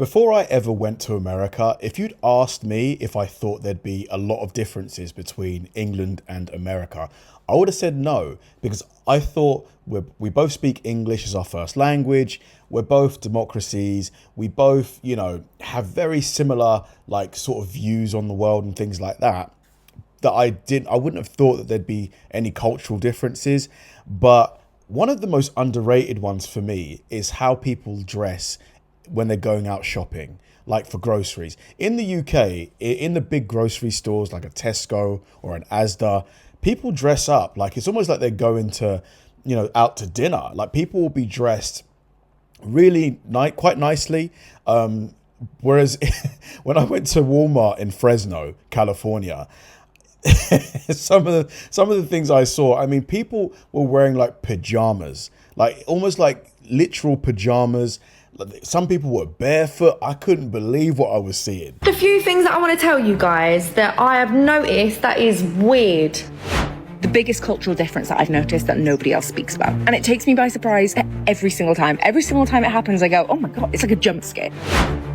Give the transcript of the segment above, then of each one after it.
Before I ever went to America, if you'd asked me if I thought there'd be a lot of differences between England and America, I would have said no, because I thought we both speak English as our first language. We're both democracies. We both, have very similar, sort of views on the world and things like that. I wouldn't have thought that there'd be any cultural differences. But one of the most underrated ones for me is how people dress when they're going out shopping, like for groceries. In the UK, in the big grocery stores like a Tesco or an Asda, people dress up like it's almost like they're going to, out to dinner. Like people will be dressed really quite nicely. Whereas when I went to Walmart in Fresno, California, some of the things I saw, I mean, people were wearing like pajamas, like almost like literal pajamas. Some people were barefoot. I couldn't believe what I was seeing. A few things that I want to tell you guys that I have noticed that is weird. The biggest cultural difference that I've noticed that nobody else speaks about. And it takes me by surprise every single time. Every single time it happens, I go, oh my God, it's like a jump scare.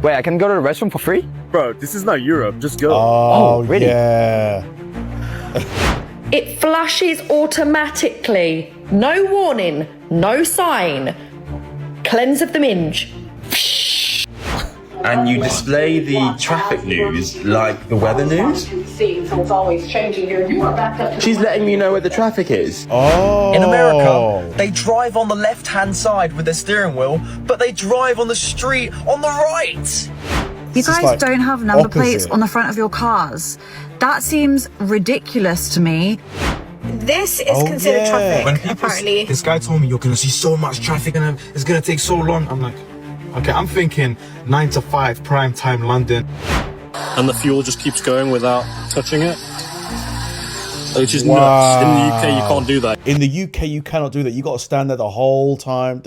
Wait, I can go to the restaurant for free? Bro, this is not Europe. Just go. Oh, really? Yeah. It flushes automatically. No warning, no sign. Cleanse of the minge. And you display the traffic news like the weather news. She's letting you know where the traffic is. Oh. In America, they drive on the left-hand side with their steering wheel, but they drive on the street on the right. You guys don't have number plates opposite on the front of your cars. That seems ridiculous to me. This is considered traffic, apparently. This guy told me you're gonna see so much traffic and it's gonna take so long. I'm like, okay, I'm thinking 9 to 5 prime time London. And the fuel just keeps going without touching it. Which is nuts. In the UK, you can't do that. In the UK, you cannot do that. You got to stand there the whole time.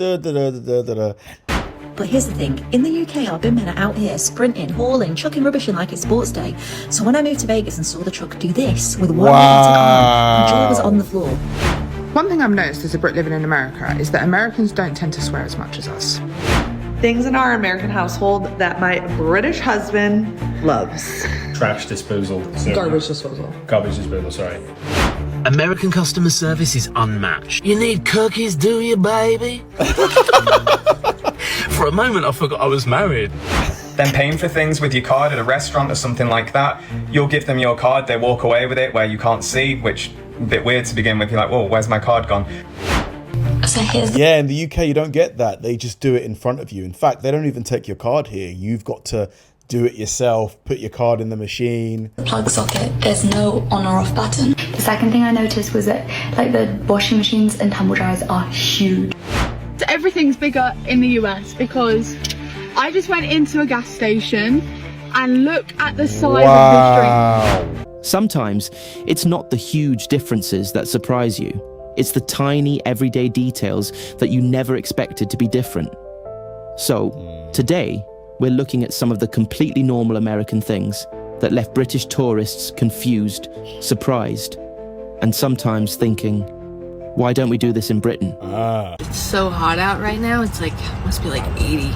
But here's the thing, in the UK our bin men are out here sprinting, hauling, chucking rubbish in like it's sports day. So when I moved to Vegas and saw the truck do this with one robotic arm, my jaw was on the floor. One thing I've noticed as a Brit living in America is that Americans don't tend to swear as much as us. Things in our American household that my British husband loves. Trash disposal. Garbage disposal. Garbage disposal, sorry. American customer service is unmatched. You need cookies, do you, baby? For a moment, I forgot I was married. Then paying for things with your card at a restaurant or something like that, you'll give them your card, they walk away with it where you can't see, which a bit weird to begin with. You're like, whoa, where's my card gone? Yeah, in the UK, you don't get that. They just do it in front of you. In fact, they don't even take your card here. You've got to do it yourself, put your card in the machine. Plug socket, there's no on or off button. The second thing I noticed was that the washing machines and tumble dryers are huge. So everything's bigger in the US because I just went into a gas station and look at the size of the drink. Sometimes it's not the huge differences that surprise you. It's the tiny everyday details that you never expected to be different. So today, we're looking at some of the completely normal American things that left British tourists confused, surprised, and sometimes thinking, why don't we do this in Britain? It's so hot out right now. It's must be like 80.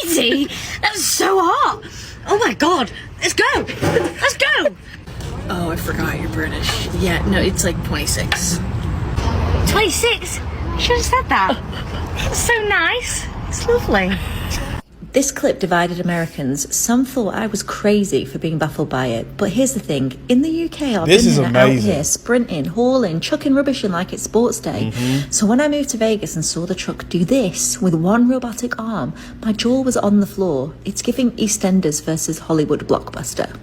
80? That's so hot. Oh my God. Let's go. Let's go. Oh, I forgot you're British. Yeah, no, it's like 26. 26? You should have said that. That's so nice. It's lovely. This clip divided Americans. Some thought I was crazy for being baffled by it. But here's the thing. In the UK, our bin men are out here sprinting, hauling, chucking rubbish in like it's sports day. So when I moved to Vegas and saw the truck do this with one robotic arm, my jaw was on the floor. It's giving EastEnders versus Hollywood blockbuster.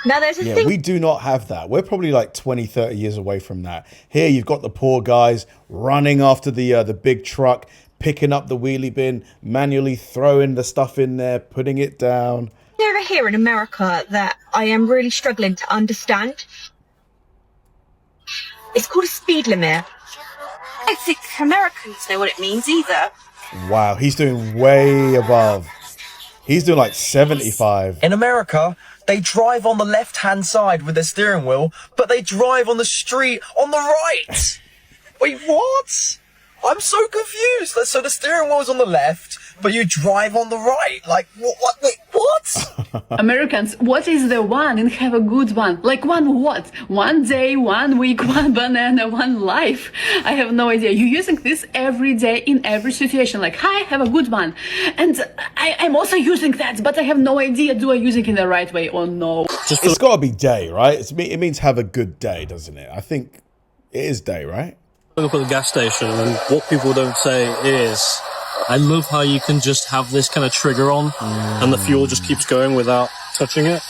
Now there's a thing. We do not have that. We're probably like 20, 30 years away from that. Here you've got the poor guys running after the big truck, picking up the wheelie bin, manually throwing the stuff in there, putting it down. Over here in America that I am really struggling to understand. It's called a speed limit. I don't think Americans know what it means either. Wow, he's doing way above. He's doing like 75. In America, they drive on the left-hand side with their steering wheel, but they drive on the street on the right. Wait, what? I'm so confused. So the steering wheel's on the left, but you drive on the right. Like, what? Wait, what? Americans, what is the one and have a good one? Like one what? 1 day, 1 week, 1 banana, 1 life. I have no idea. You're using this every day in every situation. Like, hi, have a good one. And I'm also using that, but I have no idea. Do I use it in the right way or no? It's got to be day, right? It means have a good day, doesn't it? I think it is day, right? Look at the gas station, and what people don't say is, I love how you can just have this kind of trigger on, and the fuel just keeps going without touching it.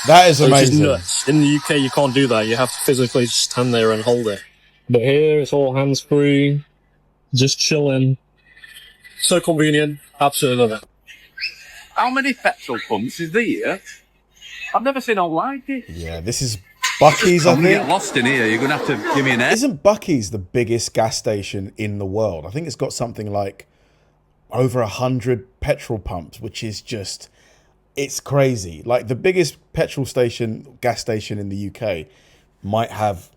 That is amazing. Nuts. In the UK, you can't do that. You have to physically just stand there and hold it. But here, it's all hands-free, just chilling. So convenient. Absolutely love it. How many petrol pumps is there? I've never seen one like it. Yeah, this is Bucky's, I I'm think. gonna get lost in here. You're gonna have to give me an. Isn't Bucky's the biggest gas station in the world? I think it's got something like over 100 petrol pumps, which is just, it's crazy. Like the biggest gas station in the UK might have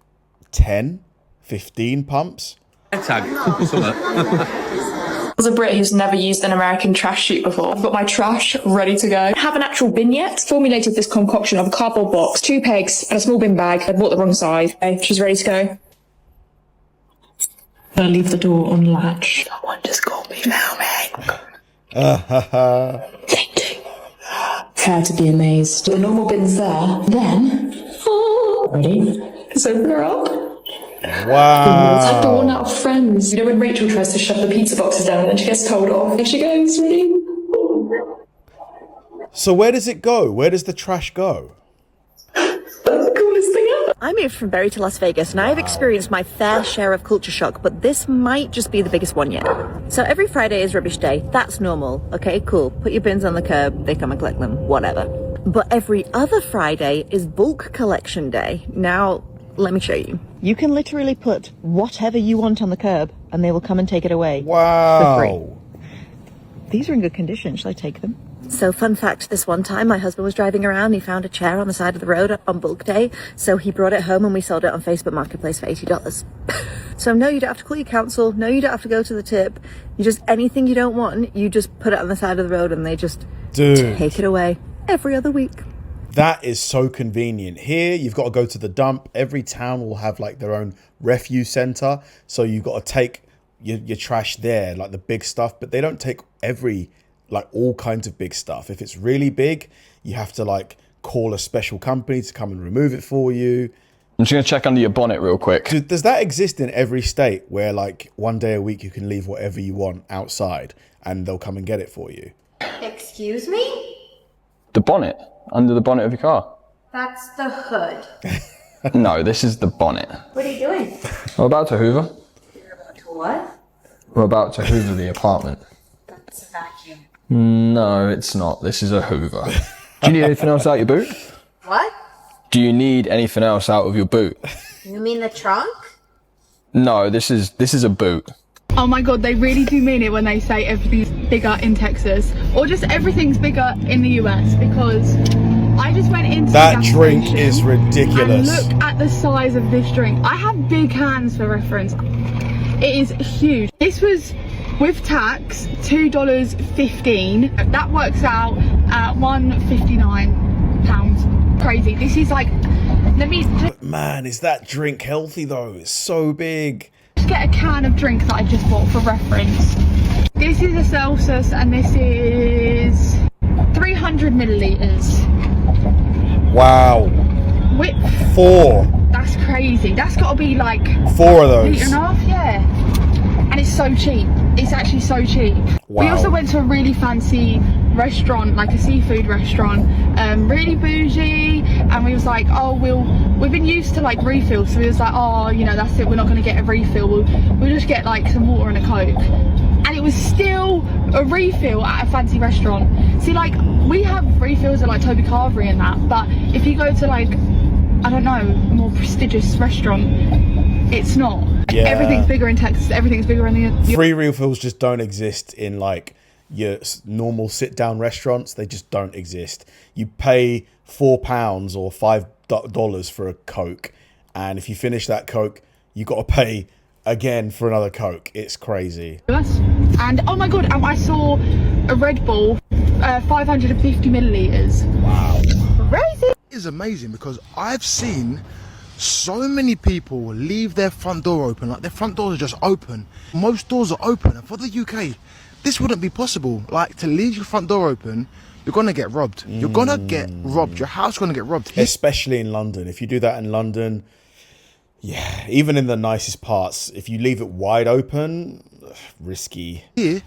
10, 15 pumps. As a Brit who's never used an American trash chute before, I've got my trash ready to go. I have an actual bin yet. Formulated this concoction of a cardboard box, 2 pegs, and a small bin bag. I bought the wrong size. Okay, she's ready to go. I leave the door unlatched. Someone just called me filming. Prepare to be amazed. The normal bin's there. Then, ready? Let's open her up. Wow. It's like the one out of Friends. You know when Rachel tries to shove the pizza boxes down and then she gets told off. There she goes, ready? So where does it go? Where does the trash go? That's the coolest thing ever. I moved from Bury to Las Vegas and I have experienced my fair share of culture shock, but this might just be the biggest one yet. So every Friday is rubbish day. That's normal. Okay, cool. Put your bins on the curb. They come and collect them. Whatever. But every other Friday is bulk collection day. Now, let me show you. You can literally put whatever you want on the curb and they will come and take it away. Wow. For free. These are in good condition. Shall I take them? So fun fact, this one time my husband was driving around, he found a chair on the side of the road on bulk day, so he brought it home and we sold it on Facebook Marketplace for $80. So no, you don't have to call your council, no, you don't have to go to the tip, you just, anything you don't want, you just put it on the side of the road and they just take it away every other week. That is so convenient. Here, you've got to go to the dump. Every town will have like their own refuse center. So you've got to take your trash there, like the big stuff, but they don't take all kinds of big stuff. If it's really big, you have to like call a special company to come and remove it for you. I'm just going to check under your bonnet real quick. Does that exist in every state where like 1 day a week you can leave whatever you want outside and they'll come and get it for you? Excuse me? The bonnet? Under the bonnet of your car? That's the hood. No, this is the bonnet. What are you doing? We're about to hoover. What? We're about to hoover the apartment. That's a vacuum. No, it's not. This is a hoover. Do you need anything else out your boot? What? Do you need anything else out of your boot? You mean the trunk? No, this is a boot. Oh my god, they really do mean it when they say everything's bigger in Texas or just everything's bigger in the US, because I just went into that drink is ridiculous. And look at the size of this drink. I have big hands for reference. It is huge. This was with tax $2.15. That works out at £1.59. Crazy. This is like, let me But man, is that drink healthy though? It's so big. get a can of drink that I just bought for reference. This is a Celsius and this is 300 milliliters. Wow. Whip. 4. That's crazy. That's got to be like 4 of those. litre and a half, yeah. And it's so cheap. It's actually so cheap. Wow. We also went to a really fancy restaurant, like a seafood restaurant, really bougie, and we was like, oh, we've been used to like refills, so we was like, oh, you know, that's it, we're not going to get a refill, we'll just get like some water and a Coke. And it was still a refill at a fancy restaurant. See, like, we have refills at like Toby Carvery and that, but if you go to like, I don't know, a more prestigious restaurant, it's not. Yeah. Everything's bigger in Texas, everything's bigger in the... Free refills just don't exist in like your normal sit-down restaurants. They just don't exist. You pay £4 or $5 for a Coke, and if you finish that Coke, you got to pay again for another Coke. It's crazy. And oh my god, I saw a Red Bull, 550 millilitres. Wow. Crazy. It is amazing because I've seen so many people leave their front door open, like their front doors are just open. Most doors are open, and for the UK, this wouldn't be possible. Like, to leave your front door open, you're gonna get robbed. You're gonna get robbed. Your house is gonna get robbed. Especially in London. If you do that in London, yeah, even in the nicest parts, if you leave it wide open, risky. Here,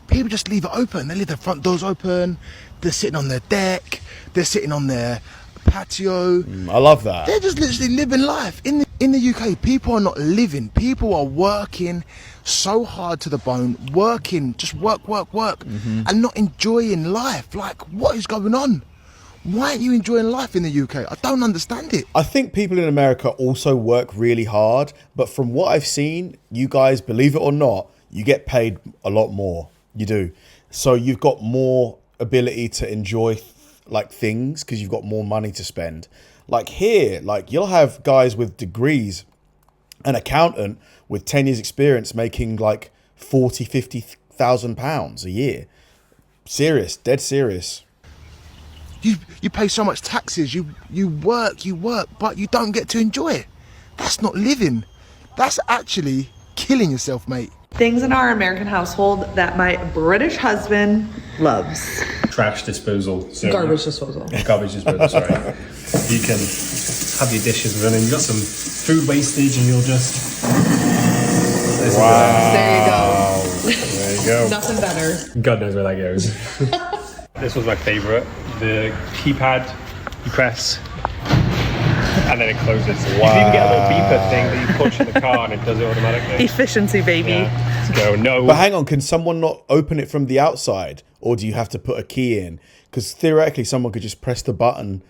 people just leave it open. They leave their front doors open. They're sitting on their deck. They're sitting on their patio. I love that. They're just literally living life. In the UK, people are not living. People are working so hard to the bone, working, just work, and not enjoying life. Like, what is going on? Why aren't you enjoying life in the UK? I don't understand it. I think people in America also work really hard, but from what I've seen, you guys, believe it or not, you get paid a lot more. You do. So you've got more ability to enjoy like things because you've got more money to spend. Like here, like you'll have guys with degrees, an accountant with 10 years experience making like 40, 50,000 pounds a year. Serious, dead serious. You pay so much taxes, you work, but you don't get to enjoy it. That's not living. That's actually killing yourself, mate. Things in our American household that my British husband loves. Trash disposal. So Garbage disposal. Garbage disposal, sorry. You can have your dishes running. You've got some food wastage and you'll just... Wow. There you go. There you go. Nothing better. God knows where that goes. This was my favourite. The keypad, you press, and then it closes. Wow. You can even get a little beeper thing that you push in the car and it does it automatically. Efficiency, baby. Yeah. Let's go. No. But hang on, can someone not open it from the outside? Or do you have to put a key in? Because theoretically, someone could just press the button,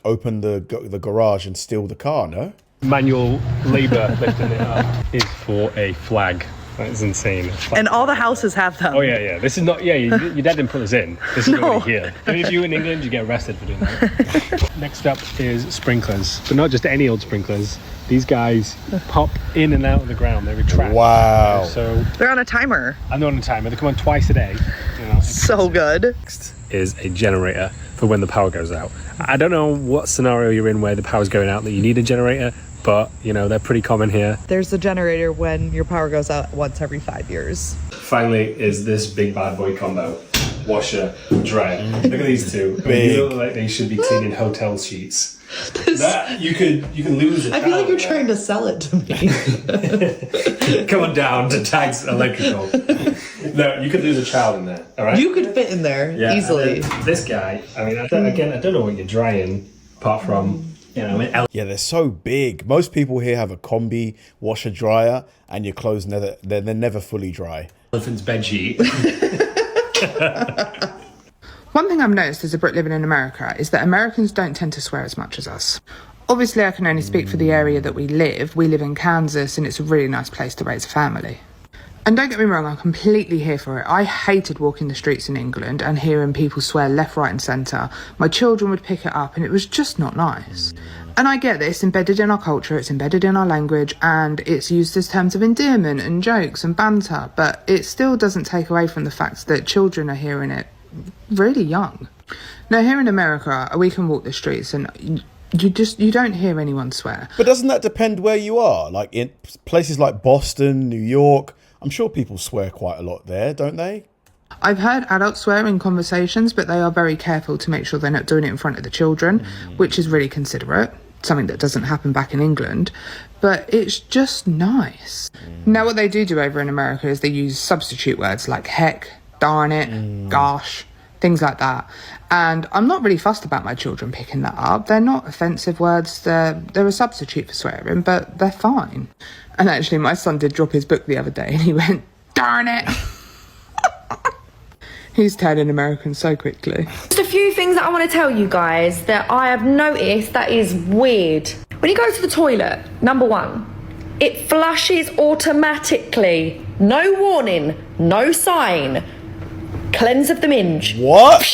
open the garage and steal the car, no? Manual labour lifting it up is for a flag. That is insane. And all the houses have them. Oh yeah. This is not. Yeah, your dad didn't put this in. This is already here. If you in England, you get arrested for doing that. Next up is sprinklers, but not just any old sprinklers. These guys pop in and out of the ground. They retract. Wow. So they're on a timer. I'm not on a timer. They come on twice a day. You know, so good. Next is a generator for when the power goes out. I don't know what scenario you're in where the power's going out that you need a generator. But, you know, they're pretty common here. There's a generator when your power goes out once every 5 years. Finally is this big bad boy combo. Washer, dryer. Look at these two. They look like they should be cleaning hotel sheets. That, you can lose a I feel like you're trying to sell it to me. Come on down to Tags Electrical. No, you could lose a child in there, all right? You could fit in there easily. This guy, I mean, I don't know what you're drying apart from... Yeah, they're so big. Most people here have a combi washer dryer, and your clothes they're never fully dry. Elephant's bed sheet. One thing I've noticed as a Brit living in America is that Americans don't tend to swear as much as us. Obviously, I can only speak for the area that we live. We live in Kansas, and it's a really nice place to raise a family. And don't get me wrong, I'm completely here for it. I hated walking the streets in England and hearing people swear left, right and centre. My children would pick it up and it was just not nice. And I get that it's embedded in our culture, it's embedded in our language, and it's used as terms of endearment and jokes and banter, but it still doesn't take away from the fact that children are hearing it really young. Now, here in America, we can walk the streets and you don't hear anyone swear. But doesn't that depend where you are? Like in places like Boston, New York, I'm sure people swear quite a lot there, don't they? I've heard adults swear in conversations, but they are very careful to make sure they're not doing it in front of the children, which is really considerate, something that doesn't happen back in England. But it's just nice. Now, what they do over in America is they use substitute words like heck, darn it, gosh, things like that. And I'm not really fussed about my children picking that up. They're not offensive words. They're a substitute for swearing, but they're fine. And actually, my son did drop his book the other day and he went, darn it. He's turning American so quickly. Just a few things that I want to tell you guys that I have noticed that is weird. When you go to the toilet, number one, it flushes automatically. No warning, no sign. Cleanse of the minge. What?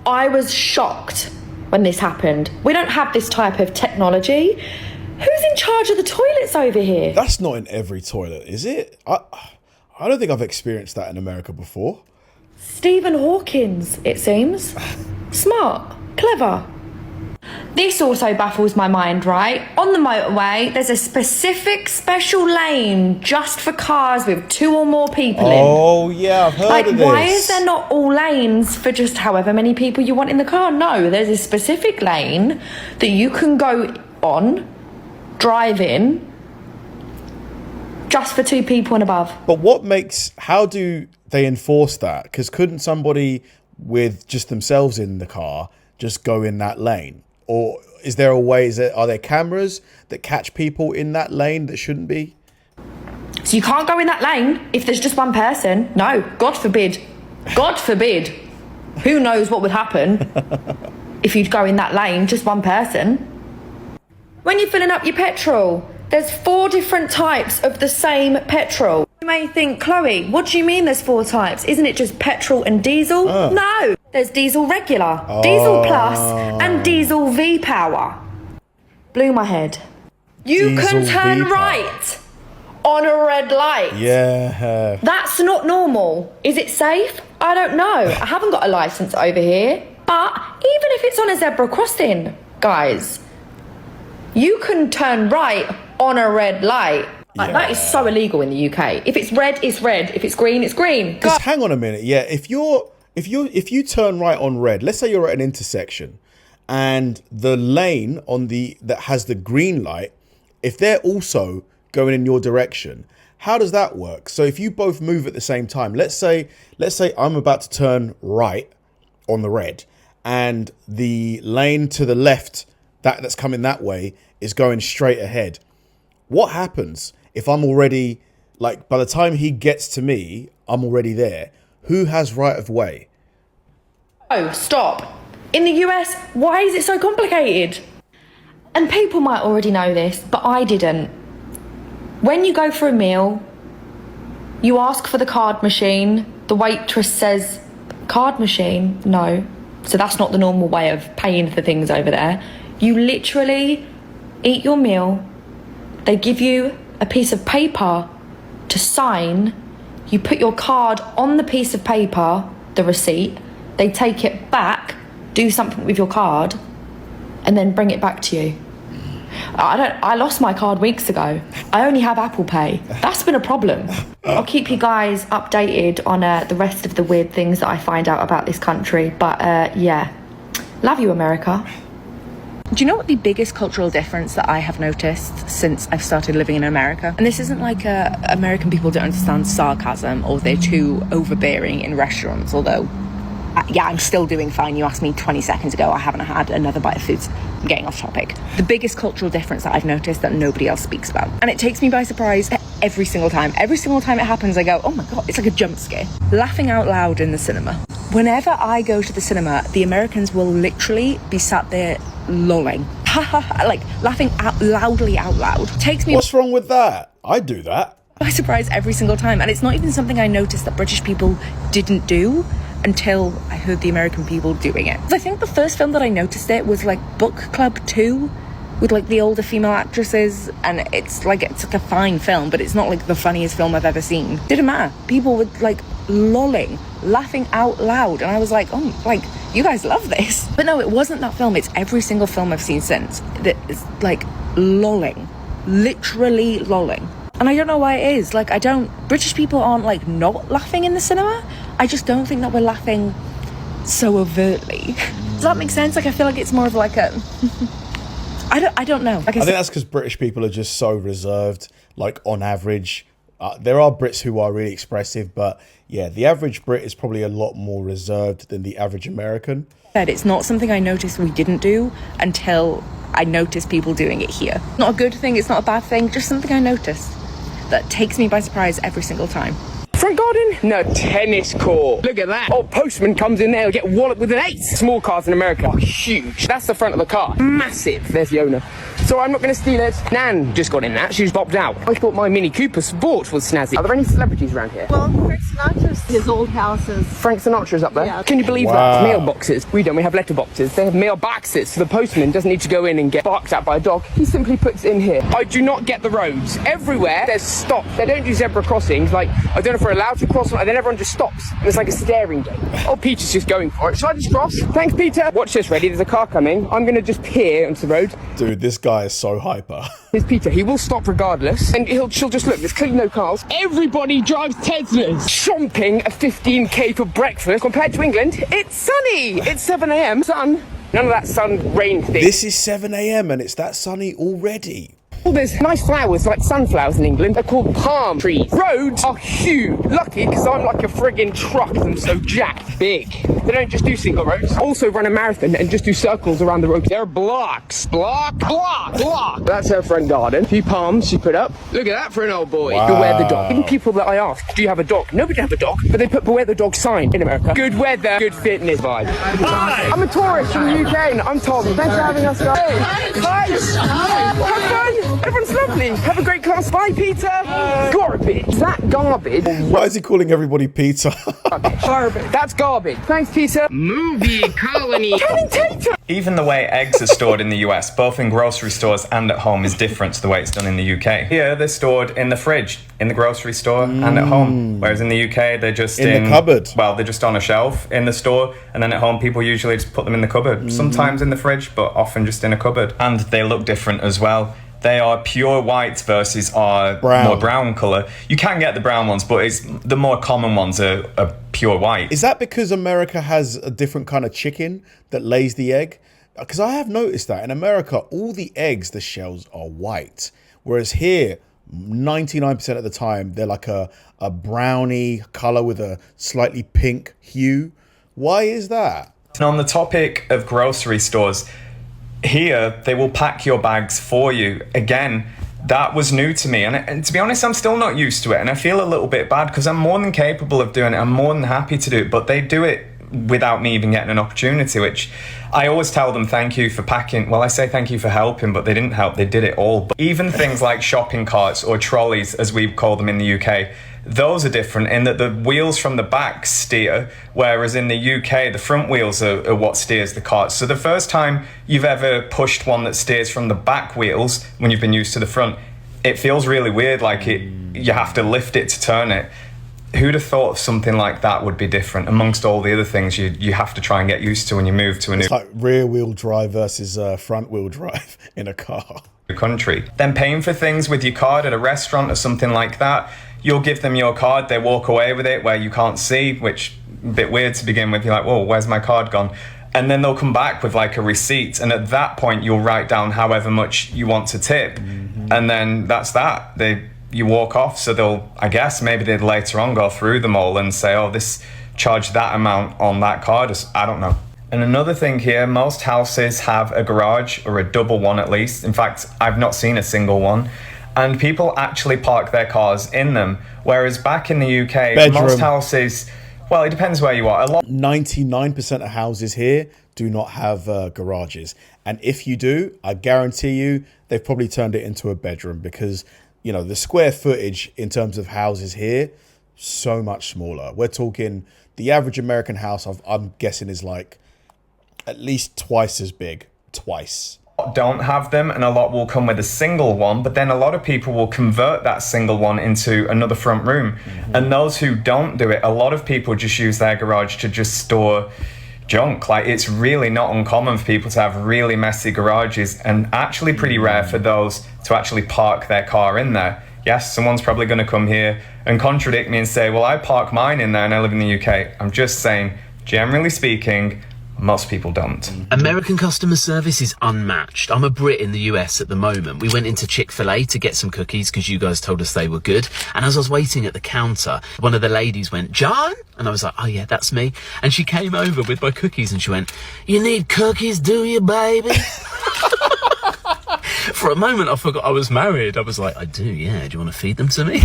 I was shocked when this happened. We don't have this type of technology. Who's in charge of the toilets over here? That's not in every toilet, is it? I don't think I've experienced that in America before. Stephen Hawkins, it seems. Smart, clever. This also baffles my mind, right? On the motorway, there's a specific special lane just for cars with 2 or more people in. Oh, yeah, I've heard of this. Why is there not all lanes for just however many people you want in the car? No, there's a specific lane that you can go on, drive in, just for 2 people and above. But how do they enforce that? Because couldn't somebody with just themselves in the car just go in that lane? Or is there a way, are there cameras that catch people in that lane that shouldn't be? So you can't go in that lane if there's just one person? No, God forbid. God forbid. Who knows what would happen if you'd go in that lane, just one person? When you're filling up your petrol, there's 4 different types of the same petrol. You may think, Chloe, what do you mean there's 4 types? Isn't it just petrol and diesel? No, there's diesel regular, diesel plus, and diesel V-power. Blew my head. You can turn right on a red light. Yeah. That's not normal. Is it safe? I don't know. I haven't got a license over here. But even if it's on a zebra crossing, guys, you can turn right on a red light. Like, that is so illegal in the UK. If it's red, it's red. If it's green, it's green. Just hang on a minute. Yeah, if you turn right on red, let's say you're at an intersection, and the lane that has the green light, if they're also going in your direction, how does that work? So if you both move at the same time, let's say I'm about to turn right on the red, and the lane to the left that's coming that way is going straight ahead. What happens if I'm already, like, by the time he gets to me, I'm already there? Who has right of way? Oh, stop. In the US, why is it so complicated? And people might already know this, but I didn't. When you go for a meal, you ask for the card machine. The waitress says, card machine? No. So that's not the normal way of paying for things over there. You literally eat your meal. They give you a piece of paper to sign. You put your card on the piece of paper, the receipt. They take it back, do something with your card, and then bring it back to you. I lost my card weeks ago. I only have Apple Pay. That's been a problem. I'll keep you guys updated on the rest of the weird things that I find out about this country. But yeah, love you, America. Do you know what the biggest cultural difference that I have noticed since I've started living in America? And this isn't like American people don't understand sarcasm or they're too overbearing in restaurants, although, yeah, I'm still doing fine. You asked me 20 seconds ago, I haven't had another bite of food. I'm getting off topic. The biggest cultural difference that I've noticed that nobody else speaks about. And it takes me by surprise every single time. Every single time it happens, I go, oh my God, it's like a jump scare. Laughing out loud in the cinema. Whenever I go to the cinema, the Americans will literally be sat there lolling. Like laughing loudly out loud. Takes me... What's wrong with that? I do that. By surprise every single time. And it's not even something I noticed that British people didn't do until I heard the American people doing it. I think the first film that I noticed it was like Book Club 2 with like the older female actresses, and it's like a fine film, but it's not like the funniest film I've ever sseen. Didn't matter. People were like lolling, laughing out loud, and I was like, oh, like, you guys love this. But no, it wasn't that film. It's every single film I've seen since that is like lolling, literally lolling. And I don't know why it is. Like, British people aren't like not laughing in the cinema. I just don't think that we're laughing so overtly. Does that make sense? Like, I feel like it's more of like a... I don't know. Like I think that's because British people are just so reserved, like on average. There are Brits who are really expressive, but yeah, the average Brit is probably a lot more reserved than the average American. It's not something I noticed we didn't do until I noticed people doing it here. Not a good thing, it's not a bad thing, just something I noticed that takes me by surprise every single time. Front garden? No, tennis court. Look at that. Oh, postman comes in there, he'll get walloped with an 8. Small cars in America are huge. That's the front of the car. Massive. There's the owner. So I'm not going to steal it. Nan just got in that. She's bopped out. I thought my Mini Cooper Sport was snazzy. Are there any celebrities around here? Well, first Sinatra's his old houses. Frank Sinatra's up there. Yeah. Can you believe that? Mailboxes. We don't. We have letterboxes. They have mailboxes, so the postman doesn't need to go in and get barked at by a dog. He simply puts it in here. I do not get the roads. Everywhere there's stops. They don't do zebra crossings. Like, I don't know if we're allowed to cross, and then everyone just stops. And it's like a staring game. Oh, Peter's just going for it. Shall I just cross? Thanks, Peter. Watch this, ready? There's a car coming. I'm going to just peer onto the road. Dude, this guy is so hyper. Here's Peter. He will stop regardless, and she'll just look. There's clearly no cars. Everybody drives Teslas. Chomping a 15k for breakfast. Compared to England, it's sunny. It's 7 a.m. Sun. None of that sun rain thing. This is 7 a.m. and it's that sunny already. Well, there's nice flowers like sunflowers in England. They're called palm trees. Roads are huge. Lucky because I'm like a friggin' truck and I'm so jacked big. They don't just do single roads. Also run a marathon and just do circles around the road. They're blocks. Block. That's her front garden. A few palms she put up. Look at that for an old boy. Wow. Beware the dog. Even people that I ask, do you have a dog? Nobody have a dog, but they put beware the dog sign in America. Good weather, good fitness vibe. Hi. I'm a tourist from the UK and I'm Tom. Thanks for having us, guys. Hi. Have fun. Everyone's lovely. Have a great class. Bye, Peter. Garbage. That garbage. Why is he calling everybody Peter? Garbage. That's garbage. Thanks, Peter. Movie colony. Even the way eggs are stored in the US, both in grocery stores and at home, is different to the way it's done in the UK. Here, they're stored in the fridge, in the grocery store and at home. Whereas in the UK, they're just in the cupboard. Well, they're just on a shelf in the store, and then at home, people usually just put them in the cupboard. Sometimes in the fridge, but often just in a cupboard. And they look different as well. They are pure white versus our more brown colour. You can get the brown ones, but the more common ones are pure white. Is that because America has a different kind of chicken that lays the egg? Because I have noticed that in America, all the eggs, the shells are white. Whereas here, 99% of the time, they're like a browny colour with a slightly pink hue. Why is that? And on the topic of grocery stores, here, they will pack your bags for you. Again, that was new to me. And to be honest, I'm still not used to it. And I feel a little bit bad because I'm more than capable of doing it. I'm more than happy to do it. But they do it without me even getting an opportunity, which I always tell them thank you for packing. Well, I say thank you for helping, but they didn't help. They did it all. But even things like shopping carts or trolleys, as we call them in the UK, those are different in that the wheels from the back steer, whereas in the UK, the front wheels are what steers the cart. So the first time you've ever pushed one that steers from the back wheels, when you've been used to the front, it feels really weird, like you have to lift it to turn it. Who'd have thought something like that would be different amongst all the other things you have to try and get used to when you move to a new... It's like rear wheel drive versus front wheel drive in a car. Country. Then paying for things with your card at a restaurant or something like that, you'll give them your card, they walk away with it where you can't see, which a bit weird to begin with. You're like, whoa, where's my card gone? And then they'll come back with like a receipt, and at that point you'll write down however much you want to tip, and then that's that. You walk off. So I guess maybe they'd later on go through them all and say, oh, this charged that amount on that card. I don't know. And another thing here, most houses have a garage, or a double one at least. In fact, I've not seen a single one. And people actually park their cars in them. Whereas back in the UK, most houses, well, it depends where you are. 99% of houses here do not have garages. And if you do, I guarantee you, they've probably turned it into a bedroom because, you know, the square footage in terms of houses here, so much smaller. We're talking the average American house, I'm guessing, is like at least twice as big. Twice. Don't have them, and a lot will come with a single one, but then a lot of people will convert that single one into another front room. And those who don't do it, a lot of people just use their garage to just store junk. Like, it's really not uncommon for people to have really messy garages, and actually pretty rare for those to actually park their car in there. Yes, someone's probably going to come here and contradict me and say, well, I park mine in there and I live in the UK. I'm just saying, generally speaking, most people don't. American customer service is unmatched. I'm a Brit in the US at the moment. We went into Chick-fil-A to get some cookies because you guys told us they were good. And as I was waiting at the counter, one of the ladies went, John? And I was like, oh yeah, that's me. And she came over with my cookies and she went, you need cookies, do you, baby? For a moment, I forgot I was married. I was like, I do, yeah. Do you want to feed them to me?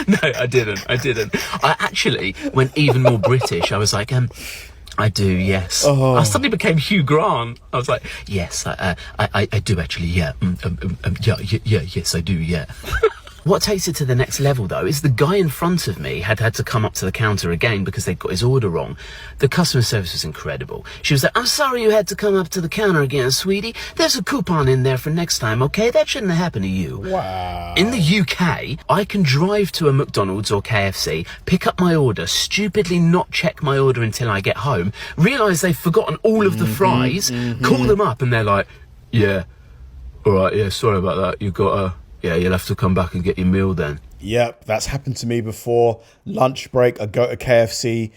No, I didn't. I actually went even more British. I was like, I do, yes. Oh. I suddenly became Hugh Grant. I was like, yes, I do actually, yeah. Yeah, yes, I do, yeah. What takes it to the next level, though, is the guy in front of me had to come up to the counter again because they'd got his order wrong. The customer service was incredible. She was like, I'm sorry you had to come up to the counter again, sweetie. There's a coupon in there for next time, okay? That shouldn't have happened to you. Wow. In the UK, I can drive to a McDonald's or KFC, pick up my order, stupidly not check my order until I get home, realise they've forgotten all of the fries, call them up, and they're like, yeah, all right, yeah, sorry about that. You got yeah, you'll have to come back and get your meal then. Yep, that's happened to me before. Lunch break, I go to KFC,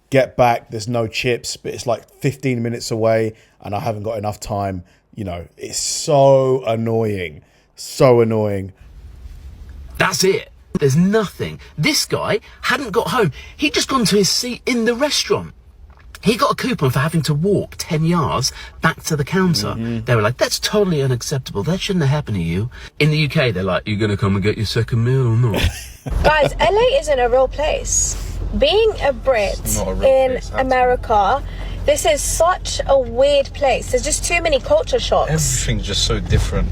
get back, there's no chips, but it's like 15 minutes away and I haven't got enough time. You know, it's so annoying. So annoying. That's it. There's nothing. This guy hadn't got home. He'd just gone to his seat in the restaurant. He got a coupon for having to walk 10 yards back to the counter. They were like, that's totally unacceptable. That shouldn't have happened to you. In the UK, they're like, you going to come and get your second meal or not? Guys, LA isn't a real place. Being a Brit in America, this is such a weird place. There's just too many culture shocks. Everything's just so different.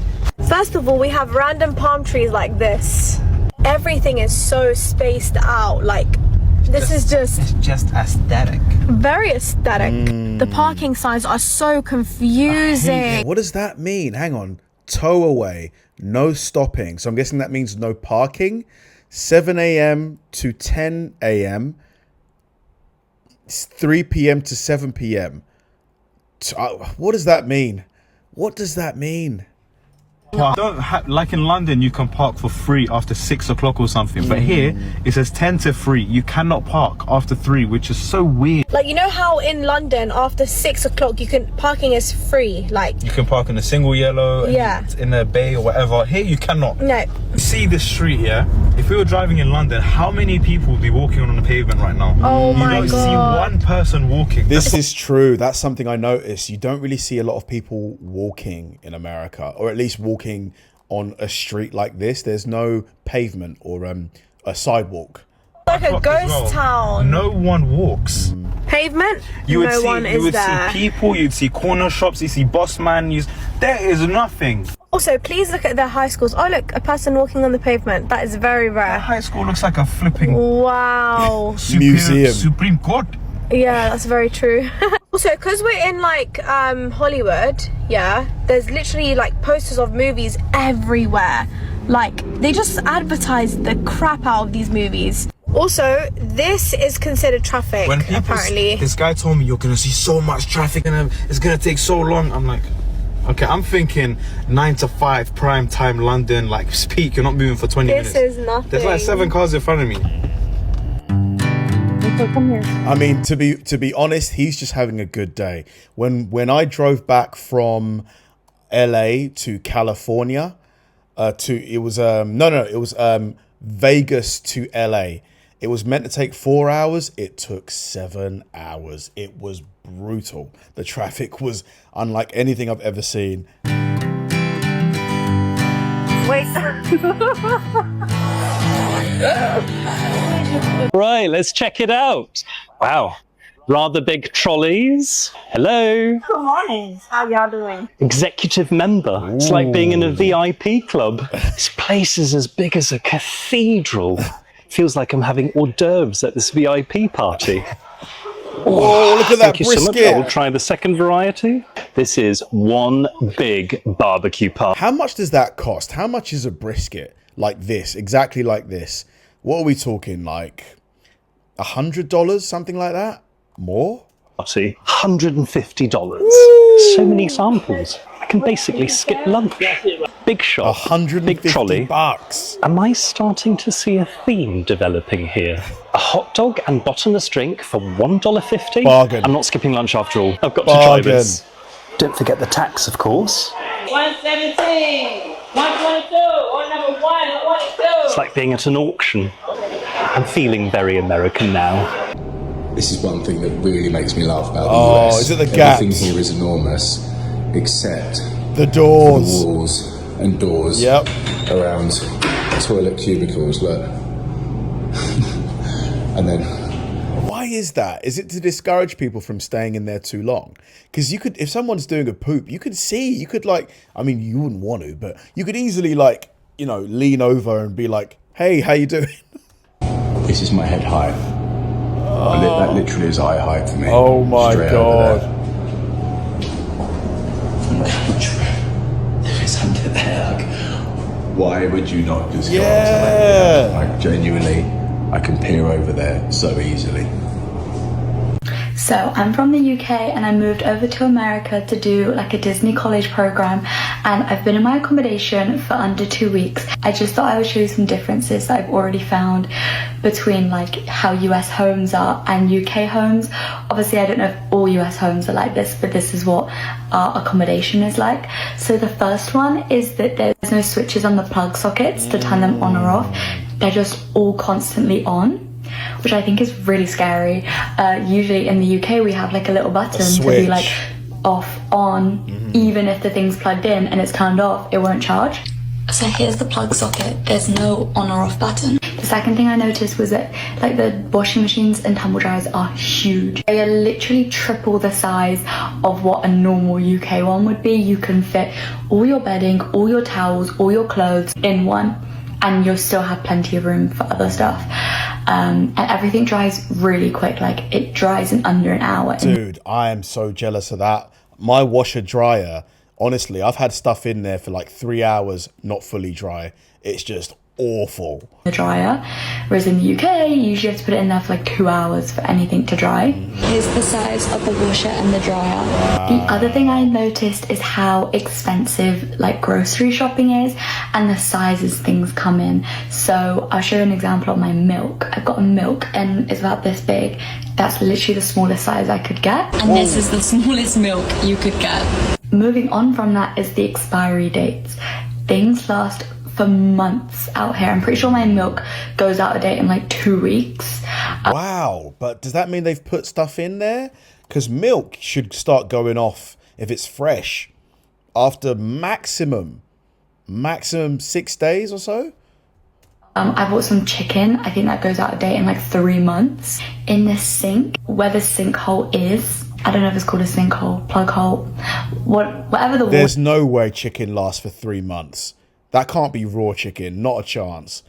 First of all, we have random palm trees like this. Everything is so spaced out. Like, this is just... It's just aesthetic. Very aesthetic. The parking signs are so confusing. What does that mean? Hang on. Tow away. No stopping. So I'm guessing that means no parking. 7 a.m. to 10 a.m. 3 p.m. to 7 p.m. What does that mean? What does that mean? Like in London, you can park for free after 6 o'clock or something, but here it says 10 to 3. You cannot park after 3, which is so weird. Like, you know how in London after 6 o'clock parking is free? Like, you can park in a single yellow, in a bay or whatever. Here you cannot. No. See this street here? If we were driving in London, how many people would be walking on the pavement right now? Oh my God. You don't see one person walking. This is true. That's something I noticed. You don't really see a lot of people walking in America, or at least walking on a street like this. There's no pavement or a sidewalk. Like a ghost town. No one walks. Pavement? You would no see, one is you would there. see people, you'd see corner shops, you see boss man, there is nothing. Also, please look at their high schools. Oh look, a person walking on the pavement. That is very rare. That high school looks like a flipping wow museum. Supreme Court. Yeah, that's very true. Also, because we're in like Hollywood, yeah, there's literally like posters of movies everywhere. Like, they just advertise the crap out of these movies. Also, this is considered traffic, When people, apparently. This guy told me you're gonna see so much traffic and it's gonna take so long. I'm like, okay, I'm thinking 9 to 5 prime time London, like peak. You're not moving for 20 minutes. This is nothing. There's like 7 cars in front of me. Come here. I mean, to be honest, he's just having a good day. When I drove back from LA to California, it was Vegas to LA. It was meant to take 4 hours. It took 7 hours. It was brutal. The traffic was unlike anything I've ever seen. Wait. Right, let's check it out. Wow, rather big trolleys. Hello. Good morning. How y'all doing? Executive member. Ooh. It's like being in a VIP club. This place is as big as a cathedral. Feels like I'm having hors d'oeuvres at this VIP party. Oh, look at that Thank you so much. brisket. I'll try the second variety. This is one big barbecue party. How much does that cost? How much is a brisket like this? Exactly like this. What are we talking, like $100, something like that? More? Party, $150. So many samples. I can basically skip lunch. Big shop, 150 big trolley. Bucks. Am I starting to see a theme developing here? A hot dog and bottomless drink for $1.50? Bargain. I'm not skipping lunch after all. I've got Bargain. to try this. Don't forget the tax, of course. 117, 122, or number 122. It's like being at an auction. I'm feeling very American now. This is one thing that really makes me laugh about the US. Oh, is it the gaps? Everything here is enormous, except the doors, the walls and doors around toilet cubicles. Look, and then. Why is that? Is it to discourage people from staying in there too long? Because you could, if someone's doing a poop, you could see, you could like, I mean, you wouldn't want to, but you could easily like you know, lean over and be like, hey, how you doing? This is my head height. That literally is eye height for me. Oh my God. There is under there. Like, why would you not just go yeah. Like genuinely, I can peer over there so easily. So I'm from the UK and I moved over to America to do like a Disney college program, and I've been in my accommodation for under 2 weeks. I just thought I would show you some differences that I've already found between like how US homes are and UK homes. Obviously I don't know if all US homes are like this, but this is what our accommodation is like. So the first one is that there's no switches on the plug sockets to turn them on or off. They're just all constantly on, which I think is really scary. Usually in the UK we have like a little button to be like off, on, even if the thing's plugged in and it's turned off, it won't charge. So here's the plug socket, there's no on or off button. The second thing I noticed was that like the washing machines and tumble dryers are huge. They are literally triple the size of what a normal UK one would be. You can fit all your bedding, all your towels, all your clothes in one, and you'll still have plenty of room for other stuff. And everything dries really quick, like it dries in under an hour. Dude, I am so jealous of that. My washer dryer, honestly, I've had stuff in there for like 3 hours, not fully dry. It's just awful. The dryer, whereas in the UK, you usually have to put it in there for like 2 hours for anything to dry. Here's the size of the washer and the dryer. Wow. The other thing I noticed is how expensive like grocery shopping is and the sizes things come in. So I'll show you an example of my milk. I've got a milk and it's about this big. That's literally the smallest size I could get. And this is the smallest milk you could get. Moving on from that is the expiry dates. Things last for months out here. I'm pretty sure my milk goes out of date in like 2 weeks. Wow, but does that mean they've put stuff in there? Because milk should start going off if it's fresh after maximum 6 days or so. I bought some chicken. I think that goes out of date in like 3 months. In the sink, where the sinkhole is, I don't know if it's called a sinkhole, plug hole, whatever the water. There's no way chicken lasts for 3 months. That can't be raw chicken, not a chance.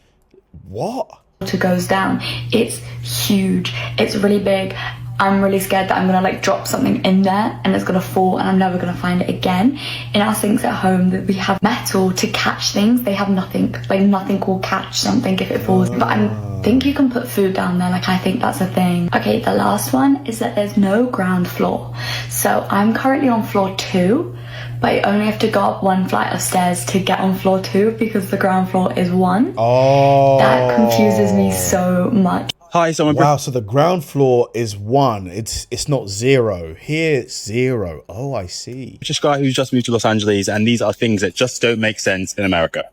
What? Water goes down. It's huge. It's really big. I'm really scared that I'm gonna like drop something in there and it's gonna fall and I'm never gonna find it again. In our sinks at home, that we have metal to catch things. They have nothing, like nothing will catch something if it falls. But I think you can put food down there, like I think that's a thing. Okay, the last one is that there's no ground floor. So I'm currently on floor 2, but I only have to go up 1 flight of stairs to get on floor 2 because the ground floor is 1. Oh. That confuses me so much. Hi, someone. Wow, so the ground floor is 1. It's not 0. Here it's 0. Oh, I see. British guy who's just moved to Los Angeles, and these are things that just don't make sense in America.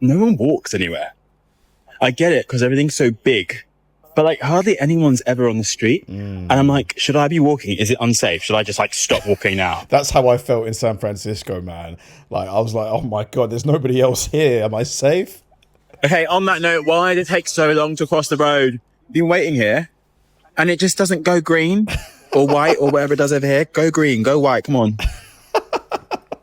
No one walks anywhere. I get it because everything's so big, but like hardly anyone's ever on the street. And I'm like, should I be walking? Is it unsafe? Should I just like stop walking now? That's how I felt in San Francisco, man. Like I was like, oh my God, there's nobody else here. Am I safe? Okay, on that note, why did it take so long to cross the road? Been waiting here, and it just doesn't go green or white or whatever it does over here. Go green, go white, come on.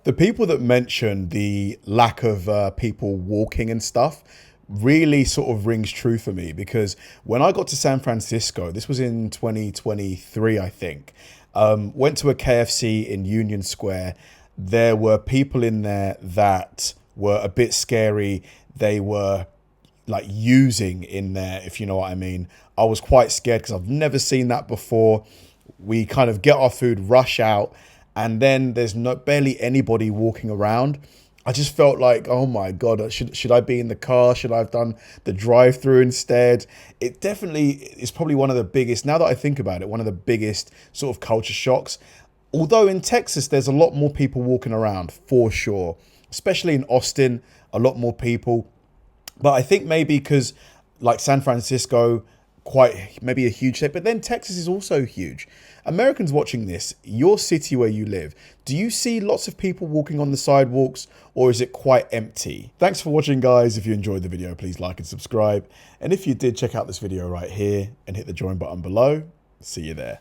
The people that mention the lack of people walking and stuff really sort of rings true for me, because when I got to San Francisco, this was in 2023, I think, went to a KFC in Union Square. There were people in there that were a bit scary. They were like using in there, if you know what I mean. I was quite scared because I've never seen that before. We kind of get our food, rush out, and then there's barely anybody walking around. I just felt like, oh my God, should I be in the car? Should I have done the drive-through instead? It definitely is probably one of the biggest, now that I think about it, one of the biggest sort of culture shocks. Although in Texas, there's a lot more people walking around for sure, especially in Austin, a lot more people. But I think maybe because like San Francisco, quite maybe a huge state, but then Texas is also huge. Americans watching this, your city where you live, do you see lots of people walking on the sidewalks, or is it quite empty? Thanks for watching, guys. If you enjoyed the video, please like and subscribe. And if you did, check out this video right here and hit the join button below. See you there.